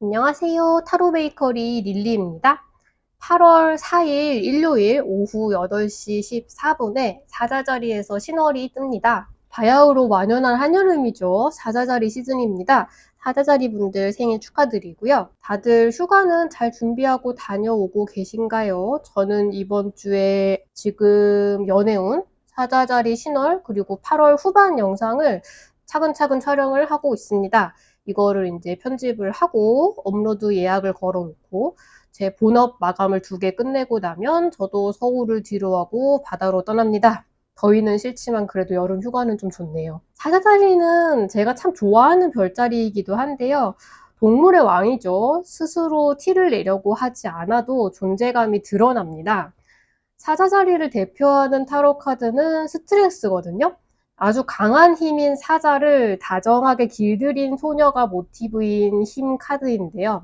안녕하세요. 타로 베이커리 릴리입니다. 8월 4일 일요일 오후 8시 14분에 사자자리에서 신월이 뜹니다. 바야흐로 완연한 한여름이죠. 사자자리 시즌입니다. 사자자리 분들 생일 축하드리고요. 다들 휴가는 잘 준비하고 다녀오고 계신가요? 저는 이번 주에 지금 연애운 사자자리 신월 그리고 8월 후반 영상을 차근차근 촬영을 하고 있습니다. 이거를 이제 편집을 하고 업로드 예약을 걸어놓고 제 본업 마감을 2개 끝내고 나면 저도 서울을 뒤로하고 바다로 떠납니다. 더위는 싫지만 그래도 여름 휴가는 좀 좋네요. 사자자리는 제가 참 좋아하는 별자리이기도 한데요. 동물의 왕이죠. 스스로 티를 내려고 하지 않아도 존재감이 드러납니다. 사자자리를 대표하는 타로 카드는 스트렝스거든요. 아주 강한 힘인 사자를 다정하게 길들인 소녀가 모티브인 힘 카드인데요.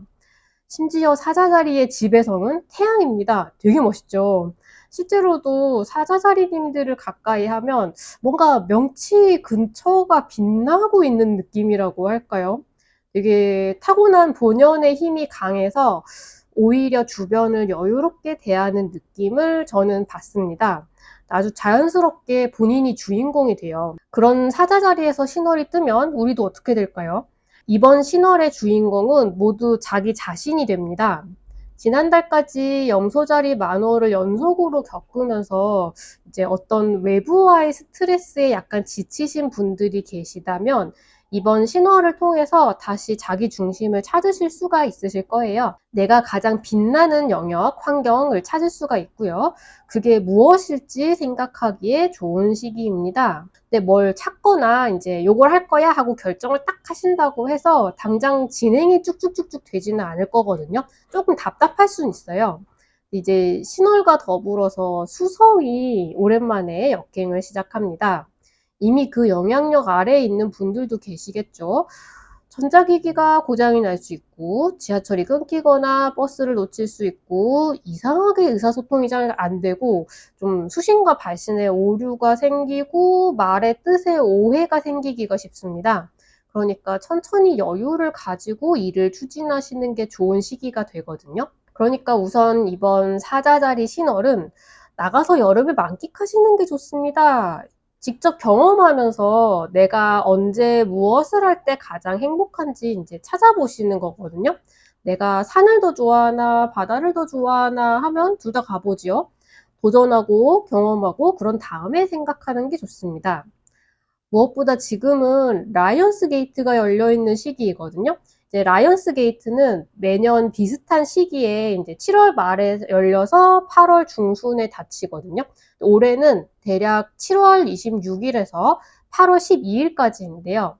심지어 사자자리의 지배성은 태양입니다. 되게 멋있죠. 실제로도 사자자리님들을 가까이 하면 뭔가 명치 근처가 빛나고 있는 느낌이라고 할까요? 되게 타고난 본연의 힘이 강해서 오히려 주변을 여유롭게 대하는 느낌을 저는 받습니다. 아주 자연스럽게 본인이 주인공이 돼요. 그런 사자자리에서 신월이 뜨면 우리도 어떻게 될까요? 이번 신월의 주인공은 모두 자기 자신이 됩니다. 지난달까지 염소자리 만월을 연속으로 겪으면서 이제 어떤 외부와의 스트레스에 약간 지치신 분들이 계시다면 이번 신월을 통해서 다시 자기 중심을 찾으실 수가 있으실 거예요. 내가 가장 빛나는 영역, 환경을 찾을 수가 있고요. 그게 무엇일지 생각하기에 좋은 시기입니다. 근데 뭘 찾거나 이제 요걸 할 거야 하고 결정을 딱 하신다고 해서 당장 진행이 쭉쭉쭉쭉 되지는 않을 거거든요. 조금 답답할 수는 있어요. 이제 신월과 더불어서 수성이 오랜만에 역행을 시작합니다. 이미 그 영향력 아래에 있는 분들도 계시겠죠. 전자기기가 고장이 날 수 있고 지하철이 끊기거나 버스를 놓칠 수 있고 이상하게 의사소통이 잘 안 되고 좀 수신과 발신에 오류가 생기고 말의 뜻에 오해가 생기기가 쉽습니다. 그러니까 천천히 여유를 가지고 일을 추진하시는 게 좋은 시기가 되거든요. 그러니까 우선 이번 사자자리 신월은 나가서 여름을 만끽하시는 게 좋습니다. 직접 경험하면서 내가 언제 무엇을 할 때 가장 행복한지 이제 찾아보시는 거거든요. 내가 산을 더 좋아하나 바다를 더 좋아하나 하면 둘 다 가보지요. 도전하고 경험하고 그런 다음에 생각하는 게 좋습니다. 무엇보다 지금은 라이언스 게이트가 열려 있는 시기이거든요. 이제 라이언스 게이트는 매년 비슷한 시기에 이제 7월 말에 열려서 8월 중순에 닫히거든요. 올해는 대략 7월 26일에서 8월 12일까지인데요.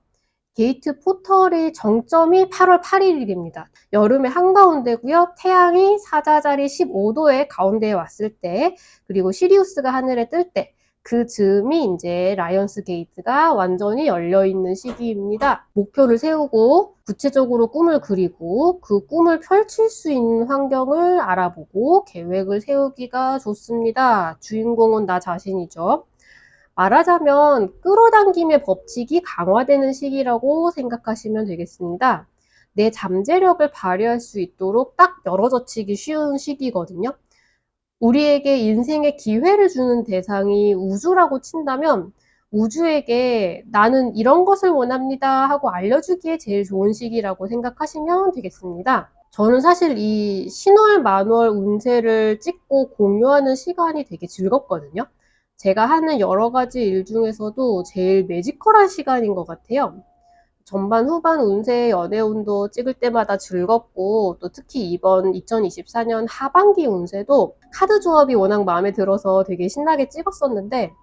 게이트 포털의 정점이 8월 8일입니다. 여름의 한가운데고요. 태양이 사자자리 15도의 가운데에 왔을 때, 그리고 시리우스가 하늘에 뜰 때, 그 즈음이 이제 라이언스 게이트가 완전히 열려 있는 시기입니다. 목표를 세우고 구체적으로 꿈을 그리고 그 꿈을 펼칠 수 있는 환경을 알아보고 계획을 세우기가 좋습니다. 주인공은 나 자신이죠. 말하자면 끌어당김의 법칙이 강화되는 시기라고 생각하시면 되겠습니다. 내 잠재력을 발휘할 수 있도록 딱 열어젖히기 쉬운 시기거든요. 우리에게 인생의 기회를 주는 대상이 우주라고 친다면 우주에게 나는 이런 것을 원합니다 하고 알려주기에 제일 좋은 시기라고 생각하시면 되겠습니다. 저는 사실 이 신월 만월 운세를 찍고 공유하는 시간이 되게 즐겁거든요. 제가 하는 여러 가지 일 중에서도 제일 매지컬한 시간인 것 같아요. 전반 후반 운세 연애운도 찍을 때마다 즐겁고 또 특히 이번 2024년 하반기 운세도 카드 조합이 워낙 마음에 들어서 되게 신나게 찍었었는데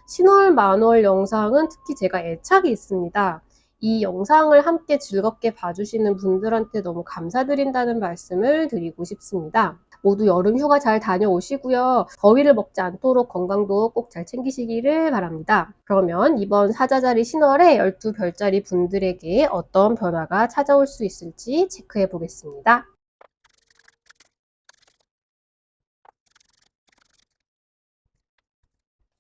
신월 만월 영상은 특히 제가 애착이 있습니다. 이 영상을 함께 즐겁게 봐주시는 분들한테 너무 감사드린다는 말씀을 드리고 싶습니다. 모두 여름 휴가 잘 다녀오시고요. 더위를 먹지 않도록 건강도 꼭 잘 챙기시기를 바랍니다. 그러면 이번 사자자리 신월에 12별자리 분들에게 어떤 변화가 찾아올 수 있을지 체크해 보겠습니다.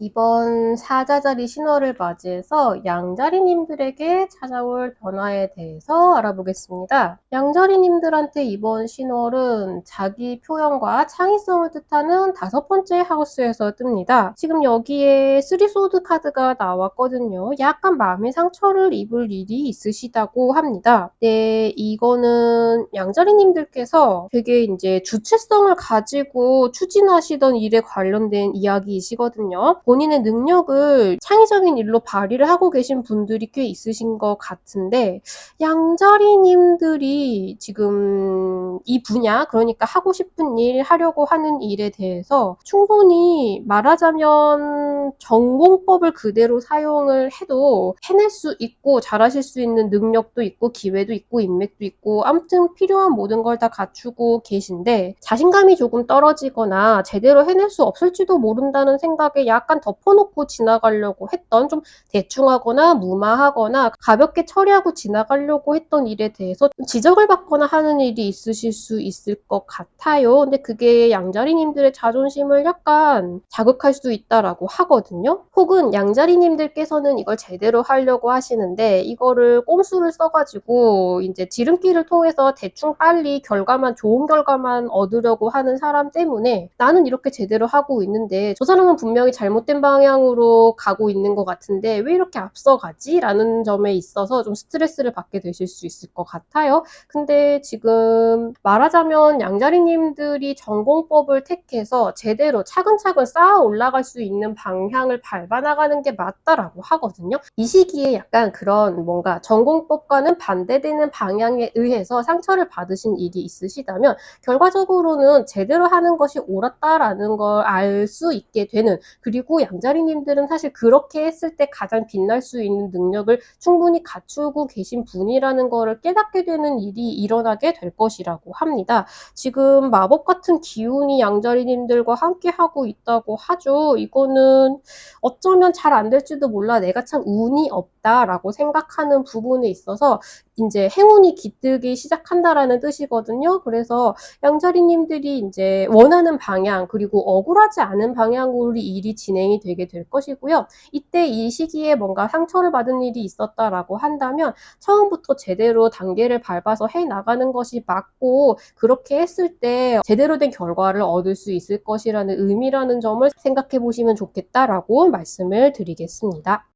이번 사자자리 신월을 맞이해서 양자리님들에게 찾아올 변화에 대해서 알아보겠습니다. 양자리님들한테 이번 신월은 자기 표현과 창의성을 뜻하는 5번째 하우스에서 뜹니다. 지금 여기에 3소드 카드가 나왔거든요. 약간 마음의 상처를 입을 일이 있으시다고 합니다. 네, 이거는 양자리님들께서 되게 이제 주체성을 가지고 추진하시던 일에 관련된 이야기이시거든요. 본인의 능력을 창의적인 일로 발휘를 하고 계신 분들이 꽤 있으신 것 같은데, 양자리님들이 지금 이 분야, 그러니까 하고 싶은 일, 하려고 하는 일에 대해서 충분히 말하자면 전공법을 그대로 사용을 해도 해낼 수 있고 잘하실 수 있는 능력도 있고 기회도 있고 인맥도 있고 아무튼 필요한 모든 걸 다 갖추고 계신데, 자신감이 조금 떨어지거나 제대로 해낼 수 없을지도 모른다는 생각에 약간 덮어놓고 지나가려고 했던, 좀 대충하거나 무마하거나 가볍게 처리하고 지나가려고 했던 일에 대해서 지적을 받거나 하는 일이 있으실 수 있을 것 같아요. 근데 그게 양자리님들의 자존심을 약간 자극할 수 있다라고 하거든요. 혹은 양자리님들께서는 이걸 제대로 하려고 하시는데 이거를 꼼수를 써가지고 이제 지름길을 통해서 대충 빨리 좋은 결과만 얻으려고 하는 사람 때문에 나는 이렇게 제대로 하고 있는데 저 사람은 분명히 잘못된 방향으로 가고 있는 것 같은데 왜 이렇게 앞서가지? 라는 점에 있어서 좀 스트레스를 받게 되실 수 있을 것 같아요. 근데 지금 말하자면 양자리님들이 전공법을 택해서 제대로 차근차근 쌓아 올라갈 수 있는 방향을 밟아나가는 게 맞다라고 하거든요. 이 시기에 약간 그런 뭔가 전공법과는 반대되는 방향에 의해서 상처를 받으신 일이 있으시다면 결과적으로는 제대로 하는 것이 옳았다라는 걸 알 수 있게 되는, 그리고 양자리님들은 사실 그렇게 했을 때 가장 빛날 수 있는 능력을 충분히 갖추고 계신 분이라는 거를 깨닫게 되는 일이 일어나게 될 것이라고 합니다. 지금 마법 같은 기운이 양자리님들과 함께 하고 있다고 하죠. 이거는 어쩌면 잘 안 될지도 몰라, 내가 참 운이 없다라고 생각하는 부분에 있어서 이제 행운이 깃들기 시작한다라는 뜻이거든요. 그래서 양자리님들이 이제 원하는 방향, 그리고 억울하지 않은 방향으로 일이 진행이 되게 될 것이고요. 이때 이 시기에 뭔가 상처를 받은 일이 있었다라고 한다면 처음부터 제대로 단계를 밟아서 해 나가는 것이 맞고, 그렇게 했을 때 제대로 된 결과를 얻을 수 있을 것이라는 의미라는 점을 생각해 보시면 좋겠다라고 말씀을 드리겠습니다.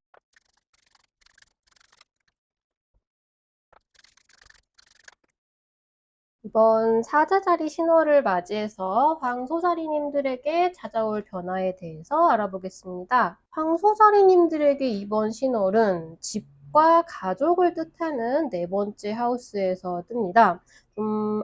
이번 사자자리 신월을 맞이해서 황소자리님들에게 찾아올 변화에 대해서 알아보겠습니다. 황소자리님들에게 이번 신월은 집과 가족을 뜻하는 4번째 하우스에서 뜹니다. 좀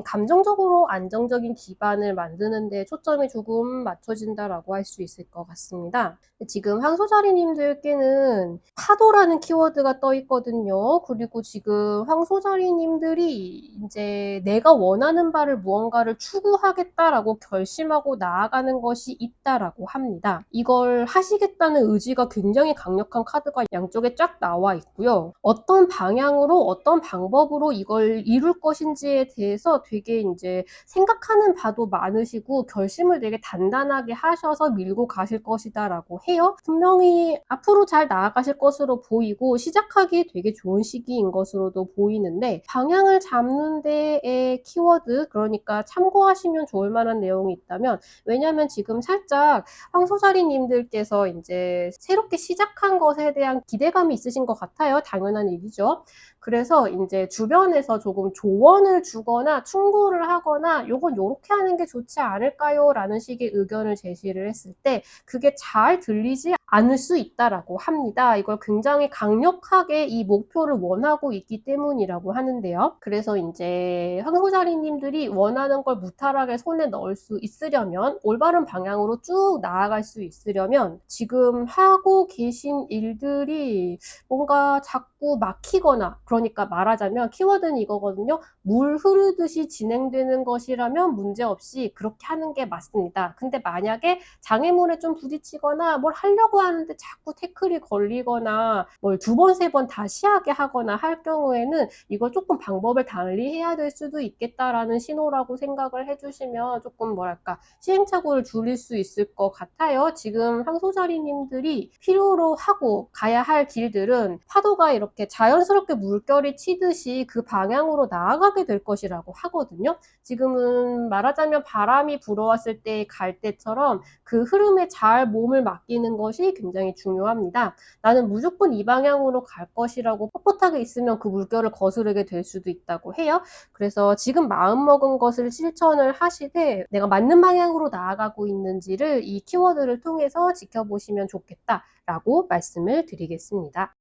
감정적으로 안정적인 기반을 만드는 데 초점이 조금 맞춰진다라고 할 수 있을 것 같습니다. 지금 황소자리님들께는 파도라는 키워드가 떠 있거든요. 그리고 지금 황소자리님들이 이제 내가 원하는 바를 무언가를 추구하겠다라고 결심하고 나아가는 것이 있다라고 합니다. 이걸 하시겠다는 의지가 굉장히 강력한 카드가 양쪽에 쫙 나와 있고요. 어떤 방향으로 어떤 방법으로 이걸 이룰 것인지에 대해서 되게 이제 생각하는 바도 많으시고 결심을 되게 단단하게 하셔서 밀고 가실 것이다라고 해요. 분명히 앞으로 잘 나아가실 것으로 보이고 시작하기 되게 좋은 시기인 것으로도 보이는데, 방향을 잡는 데의 키워드, 그러니까 참고하시면 좋을 만한 내용이 있다면, 왜냐하면 지금 살짝 황소자리님들께서 이제 새롭게 시작한 것에 대한 기대감이 있으신 것 같아요. 당연한 일이죠. 그래서 이제 주변에서 조금 조언을 주거나 충고를 하거나 요건 요렇게 하는 게 좋지 않을까요? 라는 식의 의견을 제시를 했을 때 그게 잘 들리지 않을 수 있다라고 합니다. 이걸 굉장히 강력하게 이 목표를 원하고 있기 때문이라고 하는데요. 그래서 이제 황소자리님들이 원하는 걸 무탈하게 손에 넣을 수 있으려면, 올바른 방향으로 쭉 나아갈 수 있으려면 지금 하고 계신 일들이 뭔가 자꾸 막히거나, 그러니까 말하자면 키워드는 이거거든요. 물 흐르듯이 진행되는 것이라면 문제없이 그렇게 하는 게 맞습니다. 근데 만약에 장애물에 좀 부딪히거나 뭘 하려고 흘러가는데 자꾸 태클이 걸리거나 뭘 2번, 3번 다시 하게 하거나 할 경우에는 이걸 조금 방법을 달리 해야 될 수도 있겠다라는 신호라고 생각을 해주시면 조금 뭐랄까 시행착오를 줄일 수 있을 것 같아요. 지금 항소자리님들이 필요로 하고 가야 할 길들은 파도가 이렇게 자연스럽게 물결이 치듯이 그 방향으로 나아가게 될 것이라고 하거든요. 지금은 말하자면 바람이 불어왔을 때 갈 때처럼 그 흐름에 잘 몸을 맡기는 것이 굉장히 중요합니다. 나는 무조건 이 방향으로 갈 것이라고 뻣뻣하게 있으면 그 물결을 거스르게 될 수도 있다고 해요. 그래서 지금 마음먹은 것을 실천을 하시되 내가 맞는 방향으로 나아가고 있는지를 이 키워드를 통해서 지켜보시면 좋겠다라고 말씀을 드리겠습니다.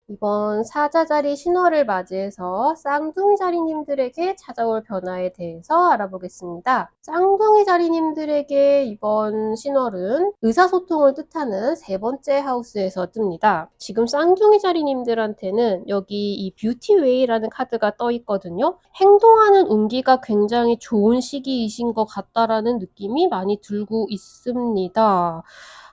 이번 사자자리 신월을 맞이해서 쌍둥이 자리님들에게 찾아올 변화에 대해서 알아보겠습니다. 쌍둥이 자리님들에게 이번 신월은 의사소통을 뜻하는 3번째 하우스에서 뜹니다. 지금 쌍둥이 자리님들한테는 여기 이 뷰티웨이라는 카드가 떠 있거든요. 행동하는 운기가 굉장히 좋은 시기이신 것 같다라는 느낌이 많이 들고 있습니다.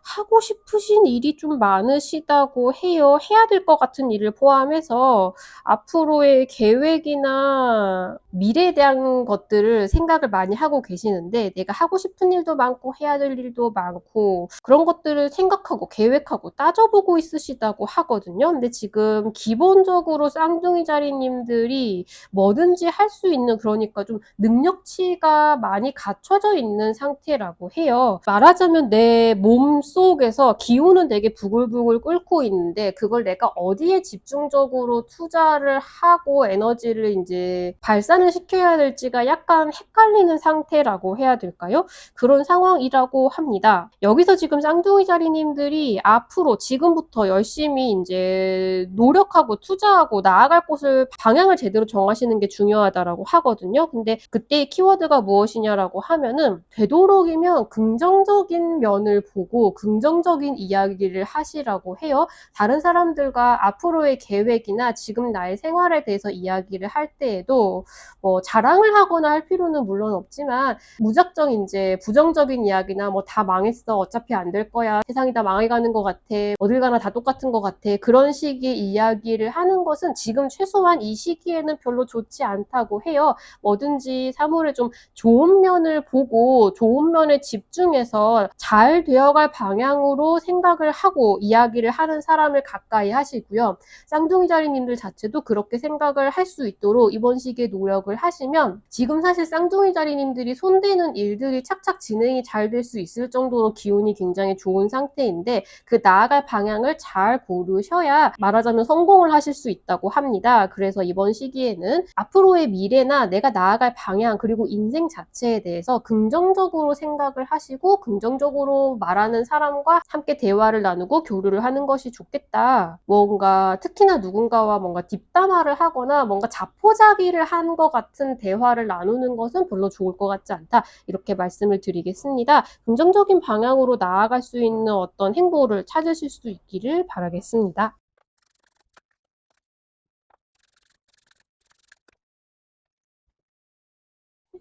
하고 싶으신 일이 좀 많으시다고 해요. 해야 될 것 같은 일을 포함해서 앞으로의 계획이나 미래에 대한 것들을 생각을 많이 하고 계시는데 내가 하고 싶은 일도 많고 해야 될 일도 많고 그런 것들을 생각하고 계획하고 따져보고 있으시다고 하거든요. 근데 지금 기본적으로 쌍둥이 자리님들이 뭐든지 할 수 있는 그러니까 좀 능력치가 많이 갖춰져 있는 상태라고 해요. 말하자면 내 몸속에서 기운은 되게 부글부글 끓고 있는데 그걸 내가 어디에 집중적으로 투자를 하고 에너지를 이제 발산을 시켜야 될지가 약간 헷갈리는 상태라고 해야 될까요? 그런 상황이라고 합니다. 여기서 지금 쌍둥이 자리님들이 앞으로 지금부터 열심히 이제 노력하고 투자하고 나아갈 곳을 방향을 제대로 정하시는 게 중요하다라고 하거든요. 근데 그때의 키워드가 무엇이냐라고 하면은 되도록이면 긍정적인 면을 보고 긍정적인 이야기를 하시라고 해요. 다른 사람들과 앞으로의 계획이나 지금 나의 생활에 대해서 이야기를 할 때에도 뭐 자랑을 하거나 할 필요는 물론 없지만 무작정 이제 부정적인 이야기나 뭐 다 망했어 어차피 안 될 거야 세상이 다 망해가는 것 같아 어딜 가나 다 똑같은 것 같아 그런 식의 이야기를 하는 것은 지금 최소한 이 시기에는 별로 좋지 않다고 해요. 뭐든지 사물의 좀 좋은 면을 보고 좋은 면에 집중해서 잘 되어갈 방향으로 생각을 하고 이야기를 하는 사람을 가까이 하시고요. 쌍둥이 자리님들 자체도 그렇게 생각을 할 수 있도록 이번 시기에 노력을 하시면 지금 사실 쌍둥이 자리님들이 손대는 일들이 착착 진행이 잘 될 수 있을 정도로 기운이 굉장히 좋은 상태인데 그 나아갈 방향을 잘 고르셔야 말하자면 성공을 하실 수 있다고 합니다. 그래서 이번 시기에는 앞으로의 미래나 내가 나아갈 방향 그리고 인생 자체에 대해서 긍정적으로 생각을 하시고 긍정적으로 말하는 사람과 함께 대화를 나누고 교류를 하는 것이 좋겠다. 뭔가 특히나 누군가와 뭔가 뒷담화를 하거나 뭔가 자포자기를 한 것 같은 대화를 나누는 것은 별로 좋을 것 같지 않다. 이렇게 말씀을 드리겠습니다. 긍정적인 방향으로 나아갈 수 있는 어떤 행보를 찾으실 수 있기를 바라겠습니다.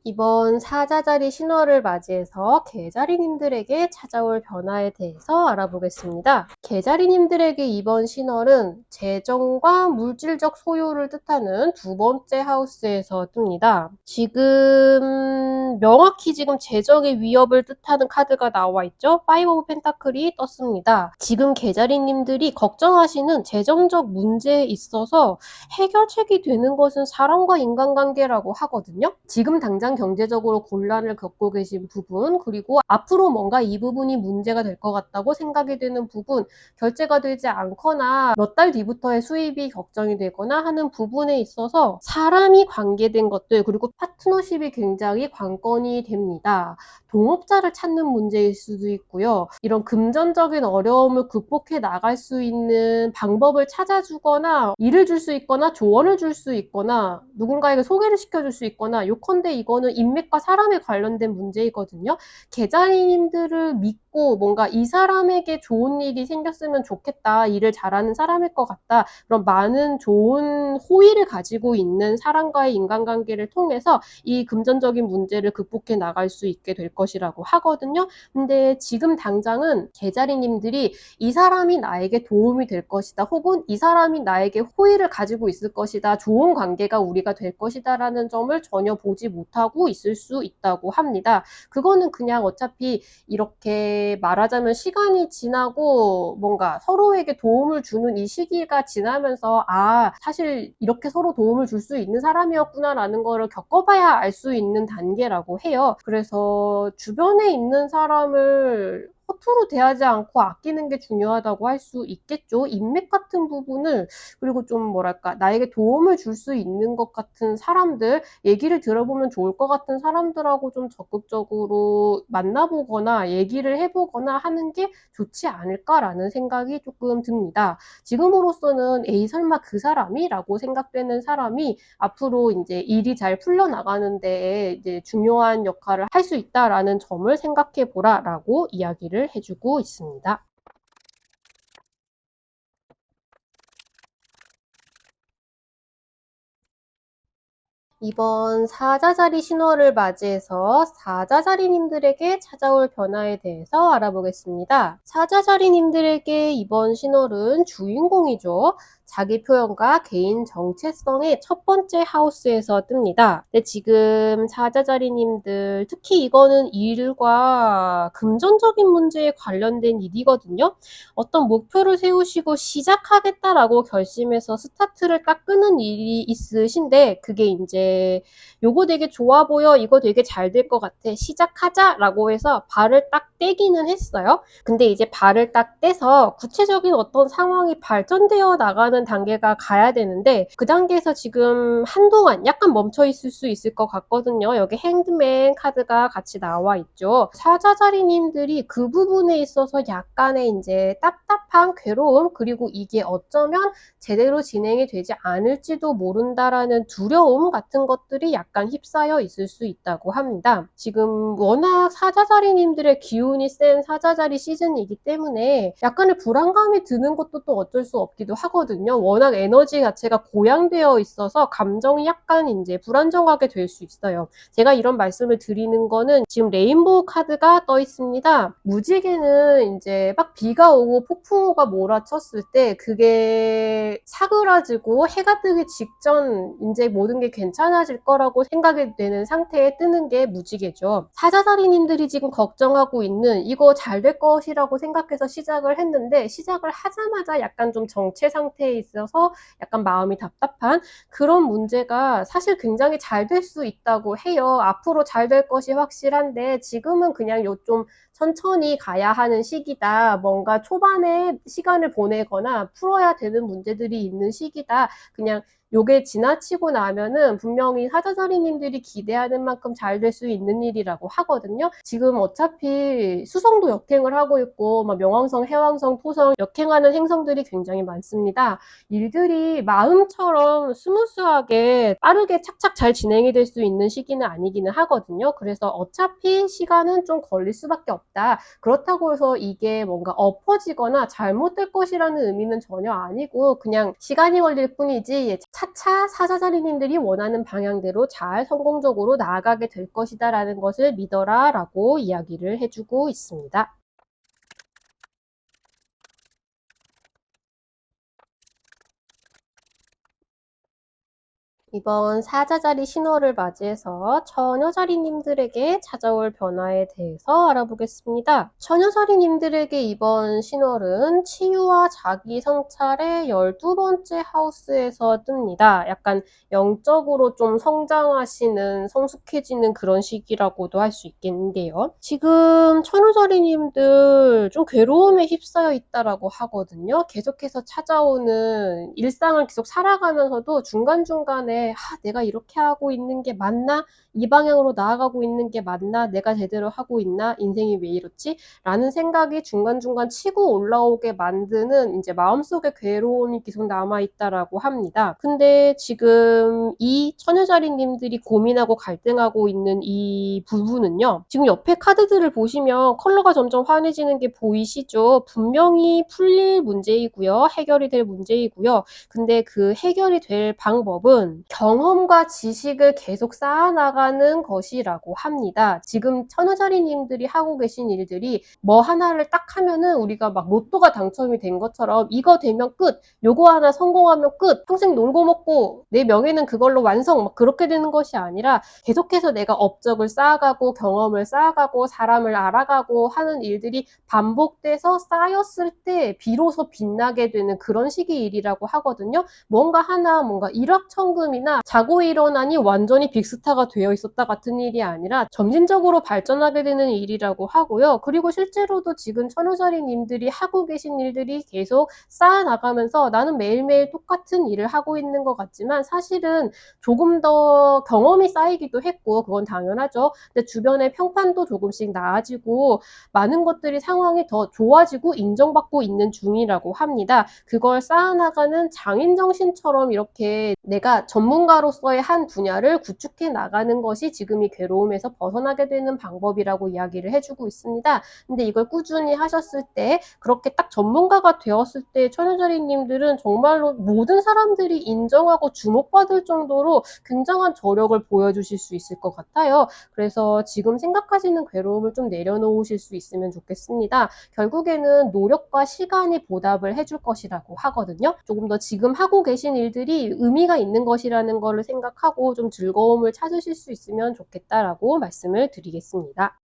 이번 사자자리 신월을 맞이해서 개자리님들에게 찾아올 변화에 대해서 알아보겠습니다. 개자리님들에게 이번 신월은 재정과 물질적 소유를 뜻하는 2번째 하우스에서 뜹니다. 지금 명확히 지금 재정의 위협을 뜻하는 카드가 나와 있죠. 5 오브 펜타클이 떴습니다. 지금 개자리님들이 걱정하시는 재정적 문제에 있어서 해결책이 되는 것은 사람과 인간관계라고 하거든요. 지금 당장 경제적으로 곤란을 겪고 계신 부분 그리고 앞으로 뭔가 이 부분이 문제가 될 것 같다고 생각이 되는 부분 결제가 되지 않거나 몇 달 뒤부터의 수입이 걱정이 되거나 하는 부분에 있어서 사람이 관계된 것들 그리고 파트너십이 굉장히 관건이 됩니다. 동업자를 찾는 문제일 수도 있고요. 이런 금전적인 어려움을 극복해 나갈 수 있는 방법을 찾아주거나 일을 줄 수 있거나 조언을 줄 수 있거나 누군가에게 소개를 시켜줄 수 있거나 요컨대 이거는 인맥과 사람에 관련된 문제이거든요. 계좌님들을 믿고 있고 뭔가 이 사람에게 좋은 일이 생겼으면 좋겠다. 일을 잘하는 사람일 것 같다. 그런 많은 좋은 호의를 가지고 있는 사람과의 인간관계를 통해서 이 금전적인 문제를 극복해 나갈 수 있게 될 것이라고 하거든요. 근데 지금 당장은 개자리님들이 이 사람이 나에게 도움이 될 것이다. 혹은 이 사람이 나에게 호의를 가지고 있을 것이다. 좋은 관계가 우리가 될 것이다. 라는 점을 전혀 보지 못하고 있을 수 있다고 합니다. 그거는 그냥 어차피 이렇게 말하자면 시간이 지나고 뭔가 서로에게 도움을 주는 이 시기가 지나면서 사실 이렇게 서로 도움을 줄 수 있는 사람이었구나라는 거를 겪어봐야 알 수 있는 단계라고 해요. 그래서 주변에 있는 사람을 허투루 대하지 않고 아끼는 게 중요하다고 할 수 있겠죠. 인맥 같은 부분을 그리고 좀 뭐랄까 나에게 도움을 줄 수 있는 것 같은 사람들 얘기를 들어보면 좋을 것 같은 사람들하고 좀 적극적으로 만나보거나 얘기를 해보거나 하는 게 좋지 않을까라는 생각이 조금 듭니다. 지금으로서는 에이 설마 그 사람이? 라고 생각되는 사람이 앞으로 이제 일이 잘 풀려나가는 데에 이제 중요한 역할을 할 수 있다라는 점을 생각해 보라라고 이야기를 해주고 있습니다. 이번 사자자리 신호를 맞이해서 사자자리님들에게 찾아올 변화에 대해서 알아보겠습니다. 사자자리님들에게 이번 신호는 주인공이죠. 자기 표현과 개인 정체성의 첫 번째 하우스에서 뜹니다. 근데 지금 사자자리님들 특히 이거는 일과 금전적인 문제에 관련된 일이거든요. 어떤 목표를 세우시고 시작하겠다라고 결심해서 스타트를 딱 끄는 일이 있으신데 그게 이제 요거 되게 좋아 보여, 이거 되게 잘 될 것 같아, 시작하자라고 해서 발을 딱 떼기는 했어요. 근데 이제 발을 딱 떼서 구체적인 어떤 상황이 발전되어 나가는 단계가 가야 되는데 그 단계에서 지금 한동안 약간 멈춰 있을 수 있을 것 같거든요. 여기 핸드맨 카드가 같이 나와 있죠. 사자자리님들이 그 부분에 있어서 약간의 이제 답답한 괴로움 그리고 이게 어쩌면 제대로 진행이 되지 않을지도 모른다라는 두려움 같은 것들이 약간 휩싸여 있을 수 있다고 합니다. 지금 워낙 사자자리님들의 기운이 센 사자자리 시즌이기 때문에 약간의 불안감이 드는 것도 또 어쩔 수 없기도 하거든요. 워낙 에너지 자체가 고양되어 있어서 감정이 약간 이제 불안정하게 될 수 있어요. 제가 이런 말씀을 드리는 거는 지금 레인보우 카드가 떠 있습니다. 무지개는 이제 막 비가 오고 폭풍우가 몰아쳤을 때 그게 사그라지고 해가 뜨기 직전 이제 모든 게 괜찮아질 거라고 생각이 되는 상태에 뜨는 게 무지개죠. 사자자리님들이 지금 걱정하고 있는 이거 잘 될 것이라고 생각해서 시작을 했는데 시작을 하자마자 약간 좀 정체 상태에 있어서 약간 마음이 답답한 그런 문제가 사실 굉장히 잘 될 수 있다고 해요. 앞으로 잘 될 것이 확실한데 지금은 그냥 좀 천천히 가야 하는 시기다. 뭔가 초반에 시간을 보내거나 풀어야 되는 문제들이 있는 시기다. 그냥 요게 지나치고 나면은 분명히 사자자리님들이 기대하는 만큼 잘 될 수 있는 일이라고 하거든요. 지금 어차피 수성도 역행을 하고 있고 막 명왕성, 해왕성, 토성 역행하는 행성들이 굉장히 많습니다. 일들이 마음처럼 스무스하게 빠르게 착착 잘 진행이 될 수 있는 시기는 아니기는 하거든요. 그래서 어차피 시간은 좀 걸릴 수밖에 없다. 그렇다고 해서 이게 뭔가 엎어지거나 잘못될 것이라는 의미는 전혀 아니고 그냥 시간이 걸릴 뿐이지 차차 사자자리님들이 원하는 방향대로 잘 성공적으로 나아가게 될 것이다 라는 것을 믿어라 라고 이야기를 해주고 있습니다. 이번 사자자리 신호를 맞이해서 처녀자리님들에게 찾아올 변화에 대해서 알아보겠습니다. 처녀자리님들에게 이번 신호는 치유와 자기 성찰의 12번째 하우스에서 뜹니다. 약간 영적으로 좀 성장하시는, 성숙해지는 그런 시기라고도 할 수 있겠는데요. 지금 처녀자리님들 좀 괴로움에 휩싸여 있다라고 하거든요. 계속해서 찾아오는 일상을 계속 살아가면서도 중간중간에 때 내가 이렇게 하고 있는 게 맞나? 이 방향으로 나아가고 있는 게 맞나? 내가 제대로 하고 있나? 인생이 왜 이렇지? 라는 생각이 중간중간 치고 올라오게 만드는 이제 마음속에 괴로움이 계속 남아있다라고 합니다. 근데 지금 이 처녀자리님들이 고민하고 갈등하고 있는 이 부분은요. 지금 옆에 카드들을 보시면 컬러가 점점 환해지는 게 보이시죠? 분명히 풀릴 문제이고요. 해결이 될 문제이고요. 근데 그 해결이 될 방법은 경험과 지식을 계속 쌓아나가는 것이라고 합니다. 지금 처녀자리님들이 하고 계신 일들이 뭐 하나를 딱 하면은 우리가 막 로또가 당첨이 된 것처럼 이거 되면 끝, 요거 하나 성공하면 끝, 평생 놀고 먹고 내 명예는 그걸로 완성, 막 그렇게 되는 것이 아니라 계속해서 내가 업적을 쌓아가고 경험을 쌓아가고 사람을 알아가고 하는 일들이 반복돼서 쌓였을 때 비로소 빛나게 되는 그런 식의 일이라고 하거든요. 뭔가 일확천금이나 자고 일어나니 완전히 빅스타가 되어 있었다 같은 일이 아니라 점진적으로 발전하게 되는 일이라고 하고요. 그리고 실제로도 지금 천우자리님들이 하고 계신 일들이 계속 쌓아나가면서 나는 매일매일 똑같은 일을 하고 있는 것 같지만 사실은 조금 더 경험이 쌓이기도 했고 그건 당연하죠. 근데 주변의 평판도 조금씩 나아지고 많은 것들이 상황이 더 좋아지고 인정받고 있는 중이라고 합니다. 그걸 쌓아나가는 장인정신처럼 이렇게 내가 전문가로서의 한 분야를 구축해 나가는 것이 지금 이 괴로움에서 벗어나게 되는 방법이라고 이야기를 해주고 있습니다. 근데 이걸 꾸준히 하셨을 때 그렇게 딱 전문가가 되었을 때 천여자리님들은 정말로 모든 사람들이 인정하고 주목받을 정도로 굉장한 저력을 보여주실 수 있을 것 같아요. 그래서 지금 생각하시는 괴로움을 좀 내려놓으실 수 있으면 좋겠습니다. 결국에는 노력과 시간이 보답을 해줄 것이라고 하거든요. 조금 더 지금 하고 계신 일들이 의미가 있는 것이라는 것을 생각하고 좀 즐거움을 찾으실 수 있으면 좋겠다라고 말씀을 드리겠습니다.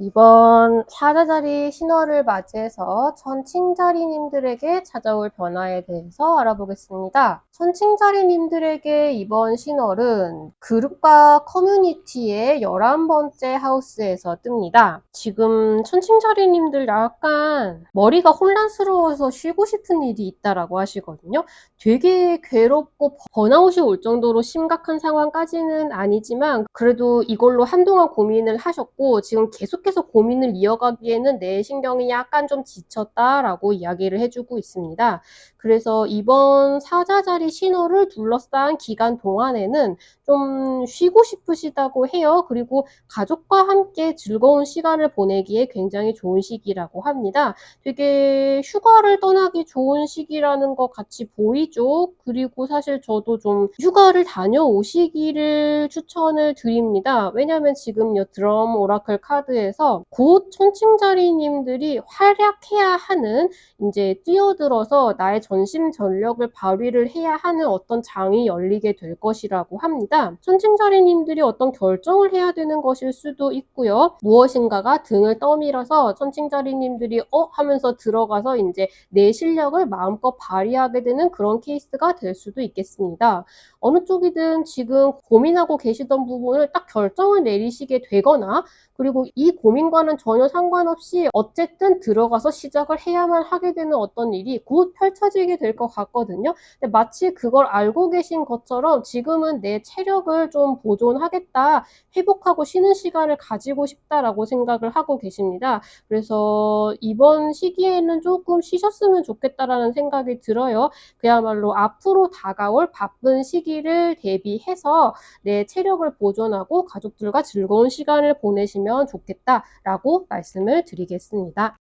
이번 사자자리 신월을 맞이해서 천칭자리님들에게 찾아올 변화에 대해서 알아보겠습니다. 천칭자리님들에게 이번 신월은 그룹과 커뮤니티의 11번째 하우스에서 뜹니다. 지금 천칭자리님들 약간 머리가 혼란스러워서 쉬고 싶은 일이 있다라고 하시거든요. 되게 괴롭고 번아웃이 올 정도로 심각한 상황까지는 아니지만 그래도 이걸로 한동안 고민을 하셨고 지금 계속해서 고민을 이어가기에는 내 신경이 약간 좀 지쳤다라고 이야기를 해주고 있습니다. 그래서 이번 사자자리 신호를 둘러싼 기간 동안에는 좀 쉬고 싶으시다고 해요. 그리고 가족과 함께 즐거운 시간을 보내기에 굉장히 좋은 시기라고 합니다. 되게 휴가를 떠나기 좋은 시기라는 것 같이 보이죠. 그리고 사실 저도 좀 휴가를 다녀오시기를 추천을 드립니다. 왜냐하면 지금 이 드럼 오라클 카드에서 곧 천칭자리님들이 활약해야 하는 이제 뛰어들어서 나의 전심전력을 발휘를 해야 하는 어떤 장이 열리게 될 것이라고 합니다. 천칭자리님들이 어떤 결정을 해야 되는 것일 수도 있고요. 무엇인가가 등을 떠밀어서 천칭자리님들이 하면서 들어가서 이제 내 실력을 마음껏 발휘하게 되는 그런 케이스가 될 수도 있겠습니다. 어느 쪽이든 지금 고민하고 계시던 부분을 딱 결정을 내리시게 되거나 그리고 이 고민과는 전혀 상관없이 어쨌든 들어가서 시작을 해야만 하게 되는 어떤 일이 곧 펼쳐지게 될 것 같거든요. 근데 마치 그걸 알고 계신 것처럼 지금은 내 체력을 좀 보존하겠다, 회복하고 쉬는 시간을 가지고 싶다라고 생각을 하고 계십니다. 그래서 이번 시기에는 조금 쉬셨으면 좋겠다라는 생각이 들어요. 그야말로 앞으로 다가올 바쁜 시기를 대비해서 내 체력을 보존하고 가족들과 즐거운 시간을 보내시면 좋겠다라고 말씀을 드리겠습니다.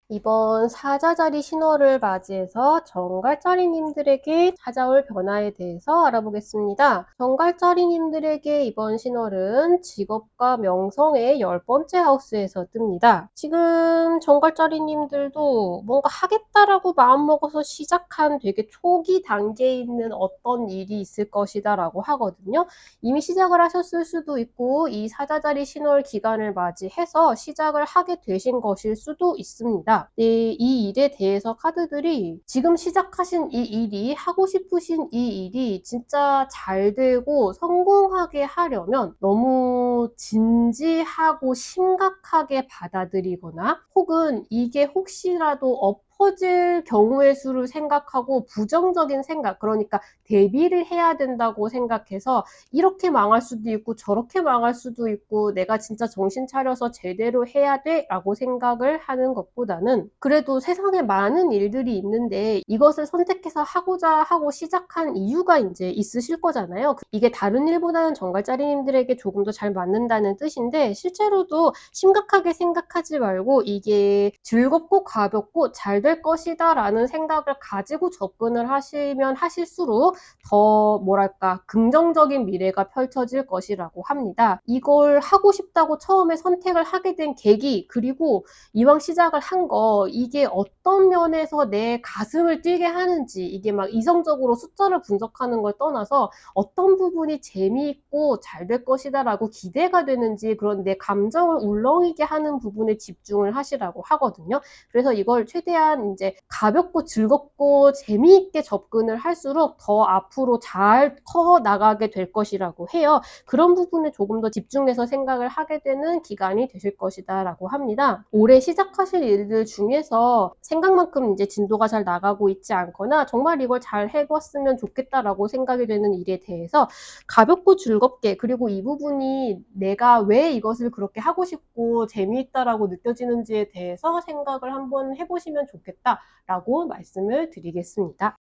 이번 사자자리 신호를 맞이해서 정갈자리님들에게 찾아올 변화에 대해서 알아보겠습니다. 정갈자리님들에게 이번 신호는 직업과 명성의 10번째 하우스에서 뜹니다. 지금 정갈자리님들도 뭔가 하겠다라고 마음먹어서 시작한 되게 초기 단계에 있는 어떤 일이 있을 것이다 라고 하거든요. 이미 시작을 하셨을 수도 있고 이 사자자리 신월 기간을 맞이해서 시작을 하게 되신 것일 수도 있습니다. 합니다. 이 일에 대해서 카드들이 지금 시작하신 이 일이, 하고 싶으신 이 일이 진짜 잘 되고 성공하게 하려면 너무 진지하고 심각하게 받아들이거나, 혹은 이게 혹시라도 엎어질 경우의 수를 생각하고 부정적인 생각, 그러니까 대비를 해야 된다고 생각해서 이렇게 망할 수도 있고 저렇게 망할 수도 있고 내가 진짜 정신 차려서 제대로 해야 돼 라고 생각을 하는 것보다는, 그래도 세상에 많은 일들이 있는데 이것을 선택해서 하고자 하고 시작한 이유가 이제 있으실 거잖아요. 이게 다른 일보다는 정갈자리님들에게 조금 더 잘 맞는다는 뜻인데, 실제로도 심각하게 생각하지 말고 이게 즐겁고 가볍고 잘 될 것이다 라는 생각을 가지고 접근을 하시면 하실수록 더 뭐랄까 긍정적인 미래가 펼쳐질 것이라고 합니다. 이걸 하고 싶다고 처음에 선택을 하게 된 계기, 그리고 이왕 시작을 한 거 이게 어떤 면에서 내 가슴을 뛰게 하는지, 이게 막 이성적으로 숫자를 분석하는 걸 떠나서 어떤 부분이 재미있고 잘 될 것이다 라고 기대가 되는지, 그런 내 감정을 울렁이게 하는 부분에 집중을 하시라고 하거든요. 그래서 이걸 최대한 이제 가볍고 즐겁고 재미있게 접근을 할수록 더 앞으로 잘 커 나가게 될 것이라고 해요. 그런 부분에 조금 더 집중해서 생각을 하게 되는 기간이 되실 것이다 라고 합니다. 올해 시작하실 일들 중에서 생각만큼 이제 진도가 잘 나가고 있지 않거나 정말 이걸 잘 해봤으면 좋겠다라고 생각이 되는 일에 대해서 가볍고 즐겁게, 그리고 이 부분이 내가 왜 이것을 그렇게 하고 싶고 재미있다라고 느껴지는지에 대해서 생각을 한번 해보시면 좋겠다라고 말씀을 드리겠습니다.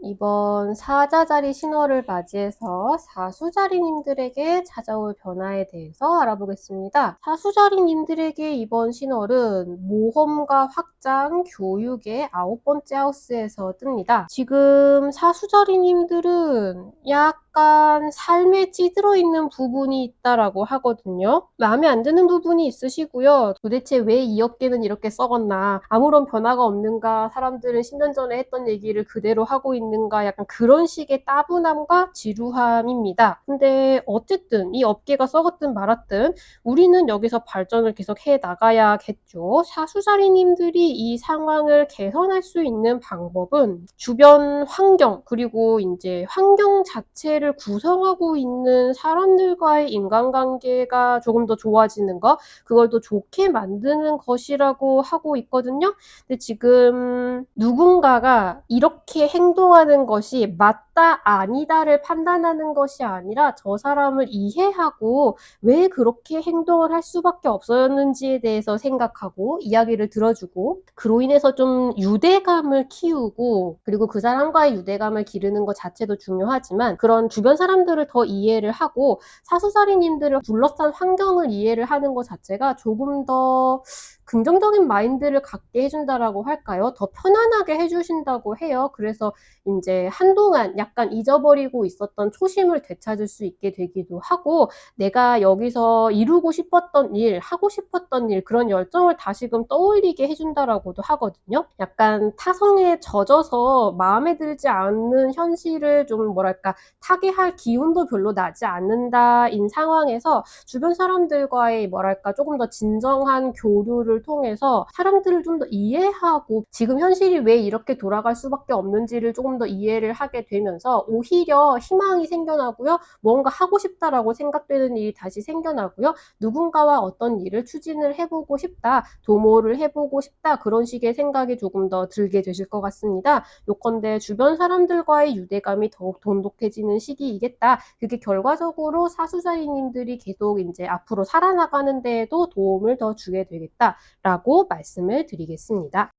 이번 사자자리 신호를 맞이해서 사수자리님들에게 찾아올 변화에 대해서 알아보겠습니다. 사수자리님들에게 이번 신월은 모험과 확장, 교육의 9번째 하우스에서 뜹니다. 지금 사수자리님들은 약간 삶에 찌들어 있는 부분이 있다라고 하거든요. 마음에 안 드는 부분이 있으시고요. 도대체 왜 이 업계는 이렇게 썩었나, 아무런 변화가 없는가, 사람들은 10년 전에 했던 얘기를 그대로 하고 있는가, 약간 그런 식의 따분함과 지루함입니다. 근데 어쨌든 이 업계가 썩었든 말았든 우리는 여기서 발전을 계속 해 나가야겠죠. 사수자리님들이 이 상황을 개선할 수 있는 방법은 주변 환경, 그리고 이제 환경 자체를 구성하고 있는 사람들과의 인간관계가 조금 더 좋아지는 것, 그걸 더 좋게 만드는 것이라고 하고 있거든요. 근데 지금 누군가가 이렇게 행동하는 것이 맞다 아니다를 판단하는 것이 아니라 저 사람을 이해하고 왜 그렇게 행동을 할 수밖에 없었는지에 대해서 생각하고 이야기를 들어주고, 그로 인해서 좀 유대감을 키우고, 그리고 그 사람과의 유대감을 기르는 것 자체도 중요하지만 그런 주변 사람들을 더 이해를 하고 사수자리님들을 둘러싼 환경을 이해를 하는 것 자체가 조금 더 긍정적인 마인드를 갖게 해준다라고 할까요? 더 편안하게 해주신다고 해요. 그래서 이제 한동안 약간 잊어버리고 있었던 초심을 되찾을 수 있게 되기도 하고, 내가 여기서 이루고 싶었던 일, 하고 싶었던 일, 그런 열정을 다시금 떠올리게 해준다라고도 하거든요. 약간 타성에 젖어서 마음에 들지 않는 현실을 좀 뭐랄까 타개할 기운도 별로 나지 않는다인 상황에서 주변 사람들과의 뭐랄까 조금 더 진정한 교류를 통해서 사람들을 좀 더 이해하고 지금 현실이 왜 이렇게 돌아갈 수밖에 없는지를 조금 더 이해를 하게 되면서 오히려 희망이 생겨나고요. 뭔가 하고 싶다라고 생각되는 일이 다시 생겨나고요. 누군가와 어떤 일을 추진을 해보고 싶다, 도모를 해보고 싶다, 그런 식의 생각이 조금 더 들게 되실 것 같습니다. 요컨대 주변 사람들과의 유대감이 더욱 돈독해지는 시기이겠다. 그게 결과적으로 사수자리님들이 계속 이제 앞으로 살아나가는 데에도 도움을 더 주게 되겠다라고 말씀을 드리겠습니다.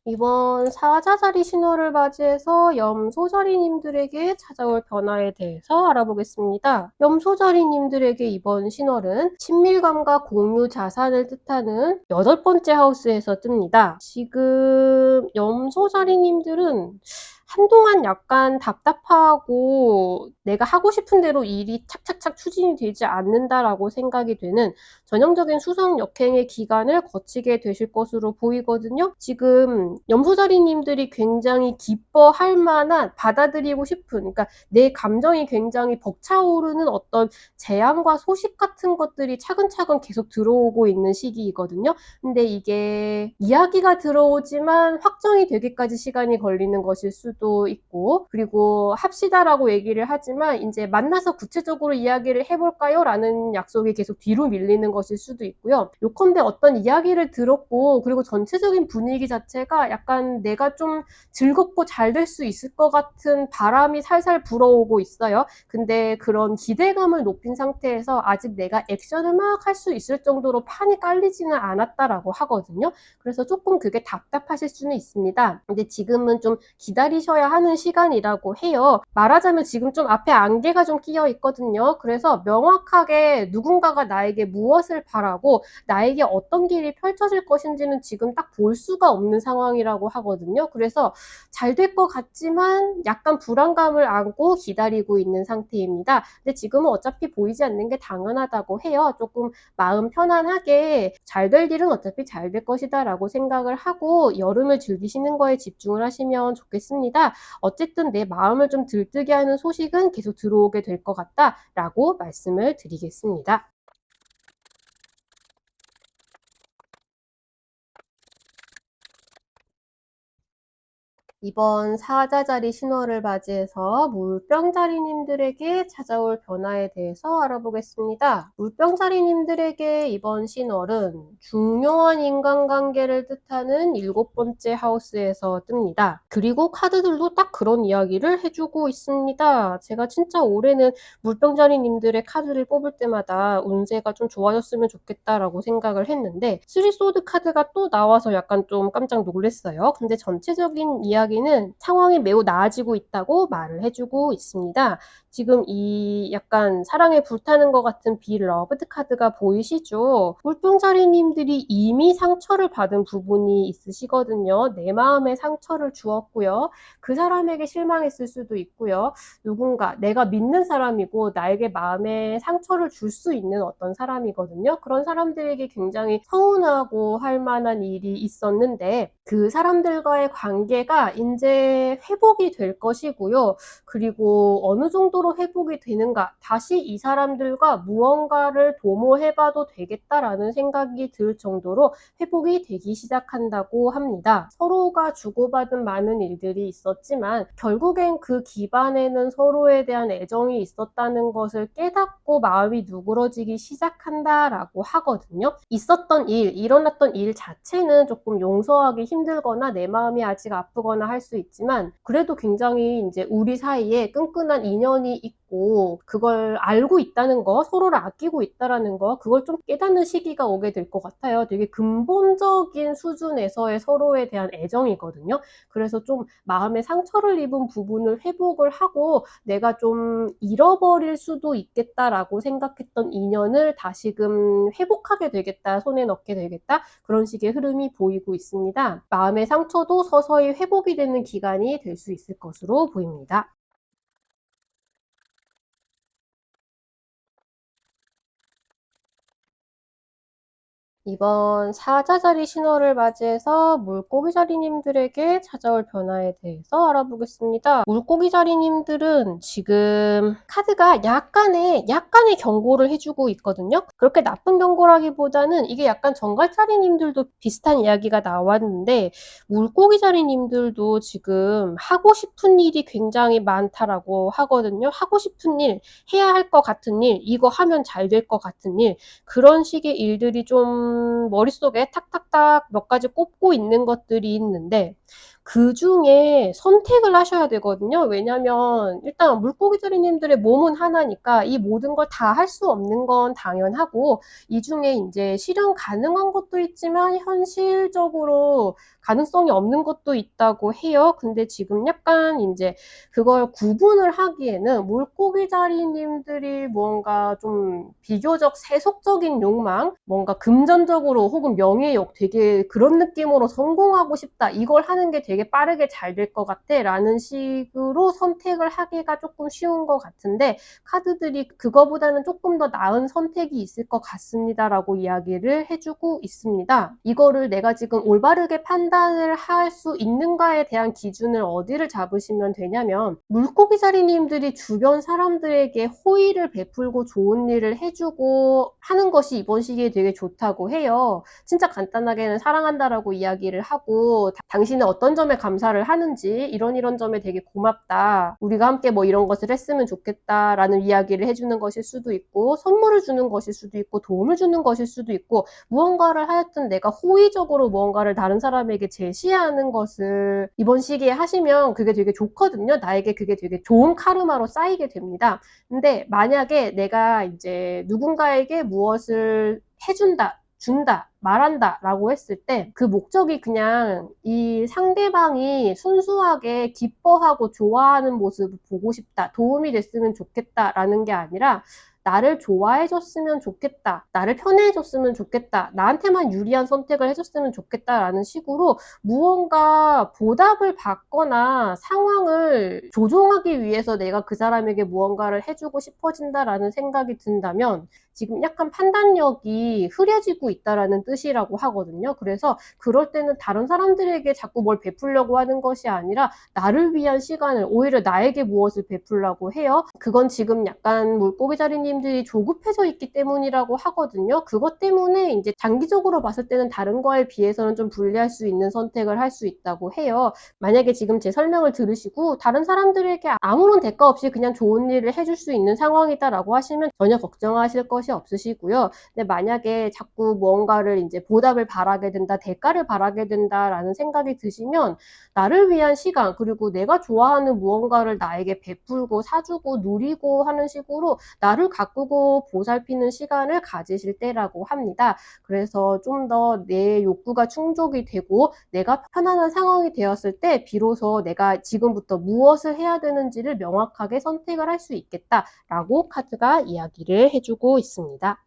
이번 사자자리 신호를 맞이해서 염소자리님들에게 찾아올 변화에 대해서 알아보겠습니다. 염소자리님들에게 이번 신월은 친밀감과 공유 자산을 뜻하는 8번째 하우스에서 뜹니다. 지금 염소자리님들은 한동안 약간 답답하고 내가 하고 싶은 대로 일이 착착착 추진이 되지 않는다라고 생각이 되는 전형적인 수성 역행의 기간을 거치게 되실 것으로 보이거든요. 지금 염소자리님들이 굉장히 기뻐할 만한 받아들이고 싶은, 그러니까 내 감정이 굉장히 벅차오르는 어떤 재앙과 소식 같은 것들이 차근차근 계속 들어오고 있는 시기이거든요. 근데 이게 이야기가 들어오지만 확정이 되기까지 시간이 걸리는 것일 수도 있고, 그리고 합시다라고 얘기를 하지만 이제 만나서 구체적으로 이야기를 해볼까요? 라는 약속이 계속 뒤로 밀리는 것일 수도 있고요. 요컨대 어떤 이야기를 들었고, 그리고 전체적인 분위기 자체가 약간 내가 좀 즐겁고 잘 될 수 있을 것 같은 바람이 살살 불어오고 있어요. 근데 그런 기대감을 높인 상태에서 아직 내가 액션을 막 할 수 있을 정도로 판이 깔리지는 않았다라고 하거든요. 그래서 조금 그게 답답하실 수는 있습니다. 근데 지금은 좀 기다리셔야 하는 시간이라고 해요. 말하자면 지금 좀 앞에 안개가 좀 끼어 있거든요. 그래서 명확하게 누군가가 나에게 무엇을 바라고 나에게 어떤 길이 펼쳐질 것인지는 지금 딱 볼 수가 없는 상황이라고 하거든요. 그래서 잘 될 것 같지만 약간 불안감을 안고 기다리고 있는 상태입니다. 근데 지금은 어차피 보이지 않는 게 당연하다고 해요. 조금 마음 편안하게 잘 될 일은 어차피 잘 될 것이다 라고 생각을 하고 여름을 즐기시는 거에 집중을 하시면 좋겠습니다. 어쨌든 내 마음을 좀 들뜨게 하는 소식은 계속 들어오게 될 것 같다 라고 말씀을 드리겠습니다. 이번 사자자리 신호를 맞이해서 물병자리님들에게 찾아올 변화에 대해서 알아보겠습니다. 물병자리님들에게 이번 신월은 중요한 인간관계를 뜻하는 7번째 하우스에서 뜹니다. 그리고 카드들도 딱 그런 이야기를 해주고 있습니다. 제가 진짜 올해는 물병자리님들의 카드를 뽑을 때마다 운세가 좀 좋아졌으면 좋겠다라고 생각을 했는데 3소드 카드가 또 나와서 약간 좀 깜짝 놀랐어요. 근데 전체적인 이야기는 상황이 매우 나아지고 있다고 말을 해주고 있습니다. 지금 이 약간 사랑에 불타는 것 같은 비러브드 카드가 보이시죠? 물병자리님들이 이미 상처를 받은 부분이 있으시거든요. 내 마음에 상처를 주었고요. 그 사람에게 실망했을 수도 있고요. 누군가 내가 믿는 사람이고 나에게 마음에 상처를 줄 수 있는 어떤 사람이거든요. 그런 사람들에게 굉장히 서운하고 할 만한 일이 있었는데 그 사람들과의 관계가 이제 회복이 될 것이고요. 그리고 어느 정도로 회복이 되는가, 다시 이 사람들과 무언가를 도모해봐도 되겠다라는 생각이 들 정도로 회복이 되기 시작한다고 합니다. 서로가 주고받은 많은 일들이 있었지만 결국엔 그 기반에는 서로에 대한 애정이 있었다는 것을 깨닫고 마음이 누그러지기 시작한다라고 하거든요. 있었던 일, 일어났던 일 자체는 조금 용서하기 힘들거나 내 마음이 아직 아프거나 할 수 있지만 그래도 굉장히 이제 우리 사이에 끈끈한 인연이 있고 그걸 알고 있다는 거, 서로를 아끼고 있다라는 거, 그걸 좀 깨닫는 시기가 오게 될 것 같아요. 되게 근본적인 수준에서의 서로에 대한 애정이거든요. 그래서 좀 마음에 상처를 입은 부분을 회복을 하고 내가 좀 잃어버릴 수도 있겠다라고 생각했던 인연을 다시금 회복하게 되겠다, 손에 넣게 되겠다, 그런 식의 흐름이 보이고 있습니다. 마음의 상처도 서서히 회복이 되는 기간이 될 수 있을 것으로 보입니다. 이번 사자자리 신호를 맞이해서 물고기자리님들에게 찾아올 변화에 대해서 알아보겠습니다. 물고기자리님들은 지금 카드가 약간의 경고를 해주고 있거든요. 그렇게 나쁜 경고라기보다는 이게 약간 정갈자리님들도 비슷한 이야기가 나왔는데 물고기자리님들도 지금 하고 싶은 일이 굉장히 많다라고 하거든요. 하고 싶은 일, 해야 할 것 같은 일, 이거 하면 잘 될 것 같은 일, 그런 식의 일들이 좀 머릿속에 탁탁탁 몇 가지 꼽고 있는 것들이 있는데 그 중에 선택을 하셔야 되거든요. 왜냐면 일단 물고기자리님들의 몸은 하나니까 이 모든 걸 다 할 수 없는 건 당연하고 이 중에 이제 실현 가능한 것도 있지만 현실적으로 가능성이 없는 것도 있다고 해요. 근데 지금 약간 이제 그걸 구분을 하기에는 물고기자리님들이 뭔가 좀 비교적 세속적인 욕망, 뭔가 금전적으로 혹은 명예욕, 되게 그런 느낌으로 성공하고 싶다, 이걸 하는 게 되게 되게 빠르게 잘 될 것 같아 라는 식으로 선택을 하기가 조금 쉬운 것 같은데, 카드들이 그거보다는 조금 더 나은 선택이 있을 것 같습니다 라고 이야기를 해주고 있습니다. 이거를 내가 지금 올바르게 판단을 할 수 있는가에 대한 기준을 어디를 잡으시면 되냐면, 물고기자리님들이 주변 사람들에게 호의를 베풀고 좋은 일을 해주고 하는 것이 이번 시기에 되게 좋다고 해요. 진짜 간단하게는 사랑한다라고 이야기를 하고, 당신은 어떤 점에 감사를 하는지, 이런 점에 되게 고맙다, 우리가 함께 뭐 이런 것을 했으면 좋겠다라는 이야기를 해주는 것일 수도 있고, 선물을 주는 것일 수도 있고, 도움을 주는 것일 수도 있고, 무언가를 하여튼 내가 호의적으로 무언가를 다른 사람에게 제시하는 것을 이번 시기에 하시면 그게 되게 좋거든요. 나에게 그게 되게 좋은 카르마로 쌓이게 됩니다. 근데 만약에 내가 이제 누군가에게 무엇을 해준다, 준다, 말한다 라고 했을 때 그 목적이 그냥 이 상대방이 순수하게 기뻐하고 좋아하는 모습을 보고 싶다, 도움이 됐으면 좋겠다 라는 게 아니라, 나를 좋아해 줬으면 좋겠다, 나를 편애해 줬으면 좋겠다, 나한테만 유리한 선택을 해줬으면 좋겠다 라는 식으로 무언가 보답을 받거나 상황을 조종하기 위해서 내가 그 사람에게 무언가를 해주고 싶어진다라는 생각이 든다면, 지금 약간 판단력이 흐려지고 있다라는 뜻이라고 하거든요. 그래서 그럴 때는 다른 사람들에게 자꾸 뭘 베풀려고 하는 것이 아니라 나를 위한 시간을, 오히려 나에게 무엇을 베풀려고 해요. 그건 지금 약간 물고기자리님들이 조급해져 있기 때문이라고 하거든요. 그것 때문에 이제 장기적으로 봤을 때는 다른 거에 비해서는 좀 불리할 수 있는 선택을 할 수 있다고 해요. 만약에 지금 제 설명을 들으시고 다른 사람들에게 아무런 대가 없이 그냥 좋은 일을 해줄 수 있는 상황이다라고 하시면 전혀 걱정하실 것이 없으시고요. 근데 만약에 자꾸 무언가를 이제 보답을 바라게 된다, 대가를 바라게 된다라는 생각이 드시면, 나를 위한 시간, 그리고 내가 좋아하는 무언가를 나에게 베풀고 사주고 누리고 하는 식으로 나를 가꾸고 보살피는 시간을 가지실 때라고 합니다. 그래서 좀 더 내 욕구가 충족이 되고 내가 편안한 상황이 되었을 때 비로소 내가 지금부터 무엇을 해야 되는지를 명확하게 선택을 할 수 있겠다라고 카드가 이야기를 해주고 있습니다.